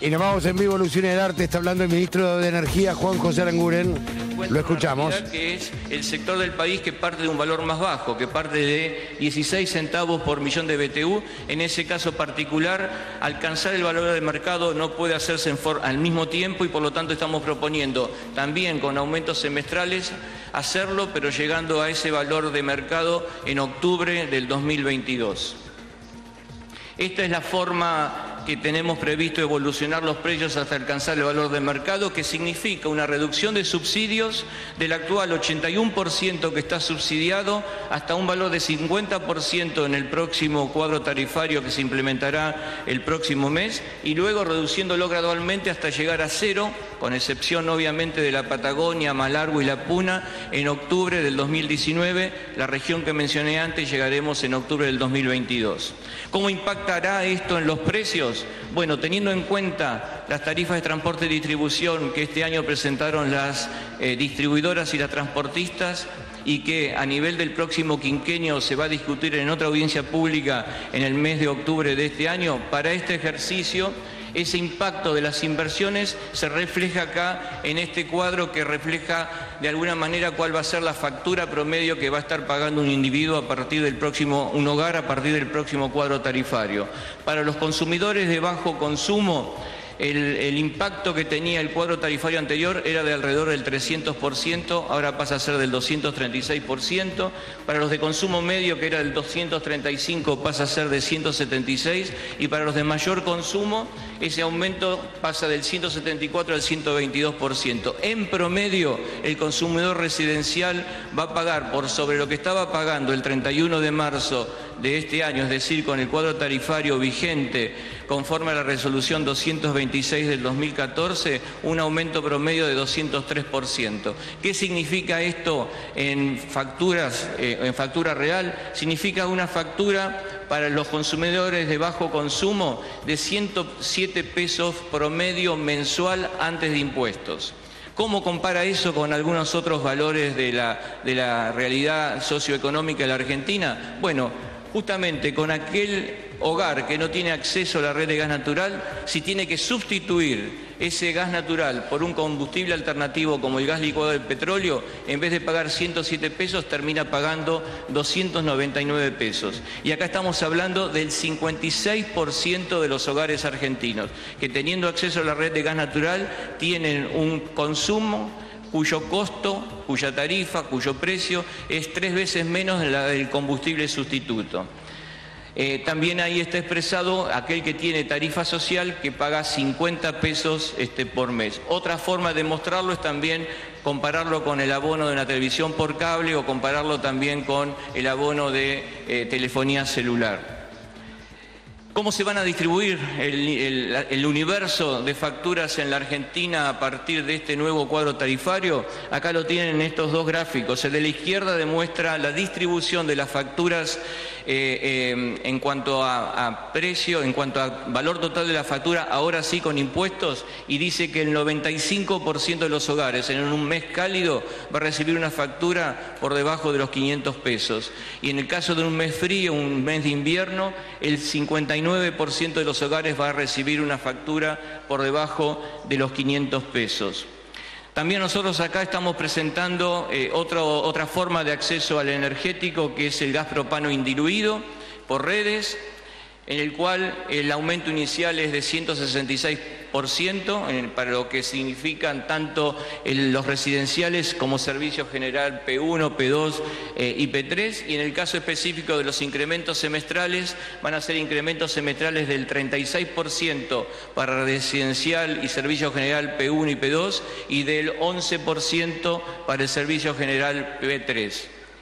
Y nos vamos en vivo, Luciana del Arte, está hablando el ministro de Energía, Juan José Aranguren. Lo escuchamos. Que es el sector del país que parte de un valor más bajo, que parte de 16 centavos por millón de BTU. En ese caso particular, alcanzar el valor de mercado no puede hacerse al mismo tiempo y por lo tanto estamos proponiendo también con aumentos semestrales hacerlo, pero llegando a ese valor de mercado en octubre del 2022. Esta es la forma que tenemos previsto evolucionar los precios hasta alcanzar el valor de mercado, que significa una reducción de subsidios del actual 81% que está subsidiado hasta un valor de 50% en el próximo cuadro tarifario que se implementará el próximo mes y luego reduciéndolo gradualmente hasta llegar a cero, con excepción obviamente de la Patagonia, Malargüe y La Puna, en octubre del 2019, la región que mencioné antes llegaremos en octubre del 2022. ¿Cómo impactará esto en los precios? Bueno, teniendo en cuenta las tarifas de transporte y distribución que este año presentaron las distribuidoras y las transportistas y que a nivel del próximo quinquenio se va a discutir en otra audiencia pública en el mes de octubre de este año, para este ejercicio ese impacto de las inversiones se refleja acá en este cuadro que refleja de alguna manera cuál va a ser la factura promedio que va a estar pagando un individuo a partir del próximo, un hogar a partir del próximo cuadro tarifario. Para los consumidores de bajo consumo, el impacto que tenía el cuadro tarifario anterior era de alrededor del 300%, ahora pasa a ser del 236%. Para los de consumo medio, que era del 235%, pasa a ser de 176%. Y para los de mayor consumo, ese aumento pasa del 174% al 122%. En promedio, el consumidor residencial va a pagar por sobre lo que estaba pagando el 31 de marzo de este año, es decir, con el cuadro tarifario vigente, conforme a la resolución 226 del 2014, un aumento promedio de 203%. ¿Qué significa esto en facturas, en factura real? Significa una factura para los consumidores de bajo consumo de 107 pesos promedio mensual antes de impuestos. ¿Cómo compara eso con algunos otros valores de la realidad socioeconómica de la Argentina? Bueno, justamente con aquel hogar que no tiene acceso a la red de gas natural, si tiene que sustituir ese gas natural por un combustible alternativo como el gas licuado del petróleo, en vez de pagar 107 pesos, termina pagando 299 pesos. Y acá estamos hablando del 56% de los hogares argentinos, que teniendo acceso a la red de gas natural, tienen un consumo cuyo costo, cuya tarifa, cuyo precio es 3 veces menos de la del combustible sustituto. También ahí está expresado aquel que tiene tarifa social que paga 50 pesos por mes. Otra forma de mostrarlo es también compararlo con el abono de una televisión por cable o compararlo también con el abono de telefonía celular. ¿Cómo se van a distribuir el universo de facturas en la Argentina a partir de este nuevo cuadro tarifario? Acá lo tienen en estos dos gráficos. El de la izquierda demuestra la distribución de las facturas en cuanto a precio, en cuanto a valor total de la factura, ahora sí con impuestos, y dice que el 95% de los hogares en un mes cálido va a recibir una factura por debajo de los 500 pesos. Y en el caso de un mes frío, un mes de invierno, el 59% de los hogares va a recibir una factura por debajo de los 500 pesos. También nosotros acá estamos presentando otra forma de acceso al energético, que es el gas propano indiluido por redes, en el cual el aumento inicial es de 166%, para lo que significan tanto los residenciales como servicio general P1, P2 y P3, y en el caso específico de los incrementos semestrales, van a ser incrementos semestrales del 36% para residencial y servicio general P1 y P2, y del 11% para el servicio general P3.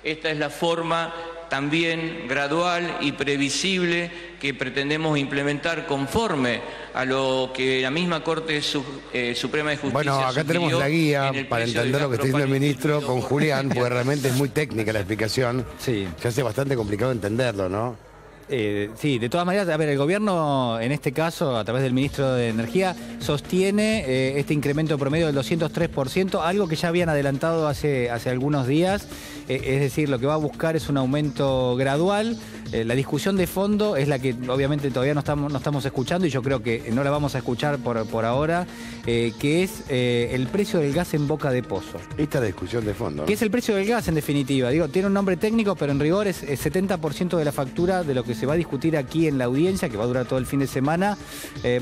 Esta es la forma también gradual y previsible que pretendemos implementar conforme a lo que la misma Corte Suprema de Justicia. Bueno, acá tenemos la guía para entender lo que está diciendo el ministro con Julián, porque realmente es muy técnica la explicación. Sí. Se hace bastante complicado entenderlo, ¿no? Sí, de todas maneras, a ver, el gobierno, en este caso, a través del ministro de Energía, sostiene este incremento promedio del 203%, algo que ya habían adelantado hace algunos días. Es decir, lo que va a buscar es un aumento gradual. La discusión de fondo es la que obviamente todavía no estamos escuchando, y yo creo que no la vamos a escuchar por ahora, que es el precio del gas en boca de pozo. Esta es la discusión de fondo, ¿no? ¿Qué es el precio del gas, en definitiva? Digo, tiene un nombre técnico, pero en rigor es 70% de la factura de lo que se va a discutir aquí en la audiencia, que va a durar todo el fin de semana.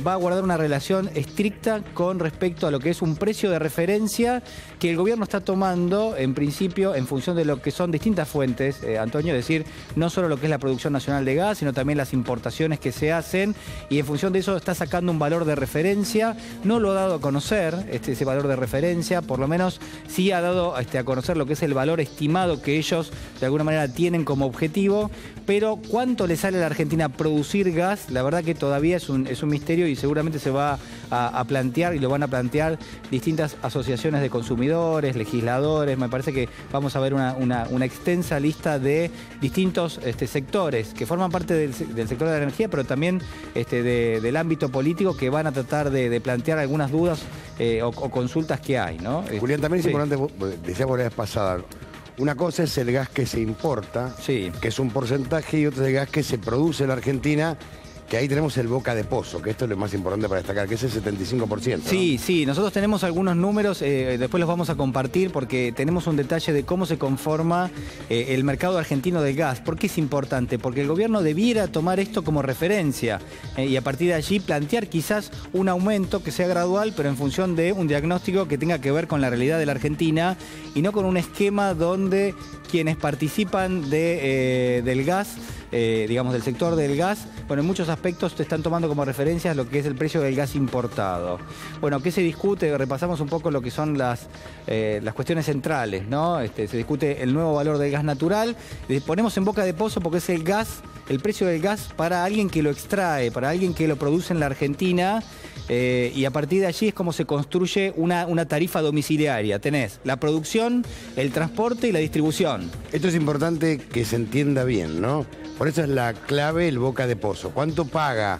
Va a guardar una relación estricta con respecto a lo que es un precio de referencia que el gobierno está tomando, en principio, en función de lo que son distintas fuentes, Antonio, es decir, no solo lo que es la producción nacional de gas, sino también las importaciones que se hacen, y en función de eso está sacando un valor de referencia. No lo ha dado a conocer, ese valor de referencia, por lo menos sí ha dado a conocer lo que es el valor estimado que ellos de alguna manera tienen como objetivo, pero cuánto le sale a la Argentina producir gas, la verdad que todavía es un misterio, y seguramente se va a plantear, y lo van a plantear distintas asociaciones de consumidores, legisladores. Me parece que vamos a ver una extensa lista de distintos sectores que forman parte del sector de la energía, pero también del ámbito político, que van a tratar de plantear algunas dudas o consultas que hay, ¿no? Julián, también es sí. importante, decíamos la vez pasada, una cosa es el gas que se importa, Sí. que es un porcentaje, y otra es el gas que se produce en la Argentina, que ahí tenemos el boca de pozo, que esto es lo más importante para destacar, que es el 75%, ¿no? Sí, sí, nosotros tenemos algunos números, después los vamos a compartir, porque tenemos un detalle de cómo se conforma el mercado argentino del gas. ¿Por qué es importante? Porque el gobierno debiera tomar esto como referencia y a partir de allí plantear quizás un aumento que sea gradual, pero en función de un diagnóstico que tenga que ver con la realidad de la Argentina, y no con un esquema donde quienes participan del gas, digamos del sector del gas, bueno, en muchos aspectos te están tomando como referencias lo que es el precio del gas importado. Bueno, ¿qué se discute? Repasamos un poco lo que son las cuestiones centrales, ¿no? Se discute el nuevo valor del gas natural, ponemos en boca de pozo porque es el gas, el precio del gas para alguien que lo extrae, para alguien que lo produce en la Argentina. Y a partir de allí es como se construye una tarifa domiciliaria. Tenés la producción, el transporte y la distribución. Esto es importante que se entienda bien, ¿no? Por eso es la clave el boca de pozo. ¿Cuánto paga?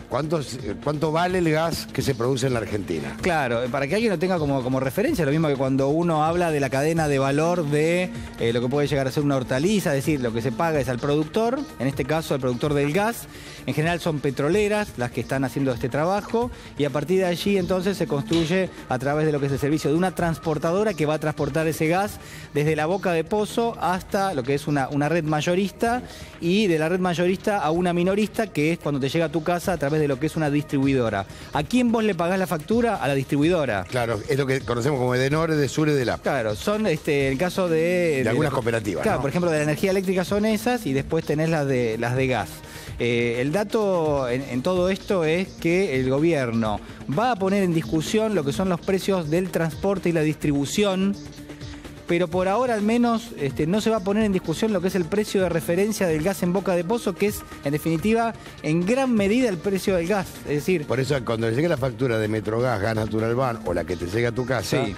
¿Cuánto vale el gas que se produce en la Argentina? Claro, para que alguien lo tenga como referencia, lo mismo que cuando uno habla de la cadena de valor de lo que puede llegar a ser una hortaliza, es decir, lo que se paga es al productor, en este caso al productor del gas. En general son petroleras las que están haciendo este trabajo, y a partir de allí entonces se construye a través de lo que es el servicio de una transportadora que va a transportar ese gas desde la boca de pozo hasta lo que es una red mayorista, y de la red mayorista a una minorista, que es cuando te llega a tu casa a través de lo que es una distribuidora. ¿A quién vos le pagás la factura? A la distribuidora. Claro, es lo que conocemos como Edenor, Edesur y Delap. Claro, son el caso de algunas cooperativas, claro, ¿no? por ejemplo, de la energía eléctrica son esas, y después tenés las de gas. El dato en todo esto es que el gobierno va a poner en discusión lo que son los precios del transporte y la distribución, pero por ahora al menos no se va a poner en discusión lo que es el precio de referencia del gas en boca de pozo, que es, en definitiva, en gran medida el precio del gas. Es decir, por eso cuando le llegue la factura de Metrogas, Gas Natural Ban, o la que te llegue a tu casa, sí,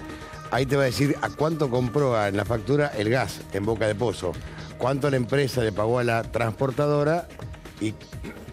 ahí te va a decir a cuánto compró en la factura el gas en boca de pozo, cuánto la empresa le pagó a la transportadora y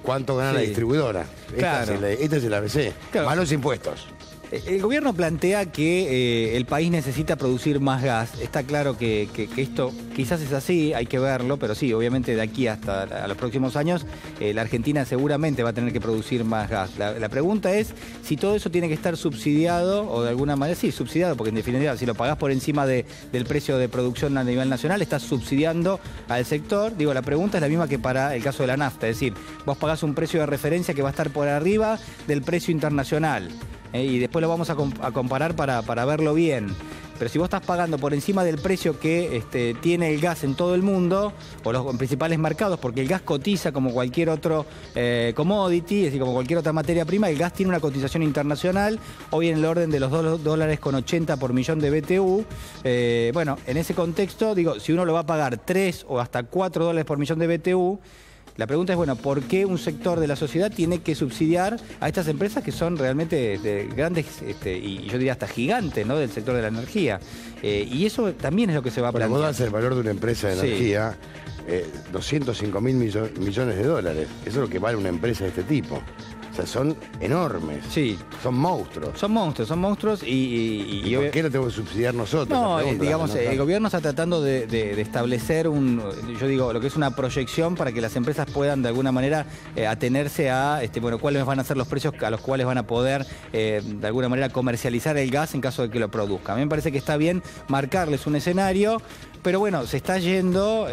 cuánto gana la distribuidora. Claro. Esta es el ABC. Claro. Más los impuestos. El gobierno plantea que el país necesita producir más gas. Está claro que esto quizás es así, hay que verlo, pero sí, obviamente de aquí hasta a los próximos años la Argentina seguramente va a tener que producir más gas. La pregunta es si todo eso tiene que estar subsidiado, o de alguna manera, sí, subsidiado, porque en definitiva si lo pagás por encima del precio de producción a nivel nacional, estás subsidiando al sector. Digo, la pregunta es la misma que para el caso de la nafta, es decir, vos pagás un precio de referencia que va a estar por arriba del precio internacional. Y después lo vamos a comparar para verlo bien. Pero si vos estás pagando por encima del precio que tiene el gas en todo el mundo, o los principales mercados, porque el gas cotiza como cualquier otro commodity, es decir, como cualquier otra materia prima, el gas tiene una cotización internacional, hoy en el orden de los $2,80 por millón de BTU. Bueno, en ese contexto, digo, si uno lo va a pagar 3 o hasta $4 por millón de BTU, la pregunta es, bueno, ¿por qué un sector de la sociedad tiene que subsidiar a estas empresas que son realmente grandes y yo diría hasta gigantes, ¿no?, del sector de la energía? Y eso también es lo que se va a plantear. Cuando vos das el valor de una empresa de energía, 205.000 millones de dólares. Eso es lo que vale una empresa de este tipo. O sea, son enormes. Sí. Son monstruos. Son monstruos ¿Y por qué lo tengo que subsidiar nosotros? No, Pregunta, digamos, ¿no? el gobierno está tratando de establecer yo digo, lo que es una proyección para que las empresas puedan de alguna manera atenerse a, bueno, cuáles van a ser los precios a los cuales van a poder de alguna manera comercializar el gas en caso de que lo produzca. A mí me parece que está bien marcarles un escenario, pero bueno, se está yendo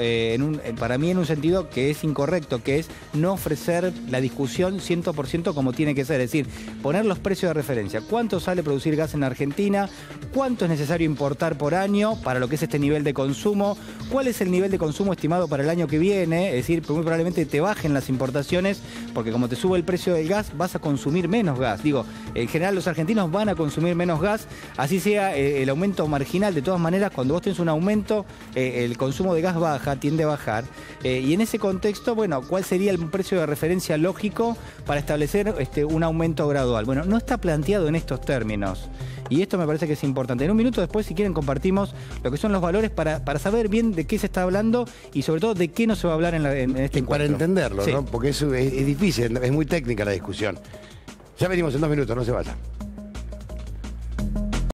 para mí en un sentido que es incorrecto, que es no ofrecer la discusión 100% como tiene que ser, es decir, poner los precios de referencia. ¿Cuánto sale producir gas en Argentina? ¿Cuánto es necesario importar por año para lo que es este nivel de consumo? ¿Cuál es el nivel de consumo estimado para el año que viene? Es decir, muy probablemente te bajen las importaciones porque como te sube el precio del gas vas a consumir menos gas. Digo, en general los argentinos van a consumir menos gas, así sea el aumento marginal. De todas maneras, cuando vos tenés un aumento, el consumo de gas tiende a bajar. Y en ese contexto, bueno, ¿cuál sería el precio de referencia lógico para establecer un aumento gradual? Bueno, no está planteado en estos términos. Y esto me parece que es importante. En un minuto después, si quieren, compartimos lo que son los valores para saber bien de qué se está hablando y sobre todo de qué no se va a hablar en este encuentro. Para entenderlo, sí, ¿no? Porque es difícil, es muy técnica la discusión. Ya venimos en 2 minutos, no se vayan.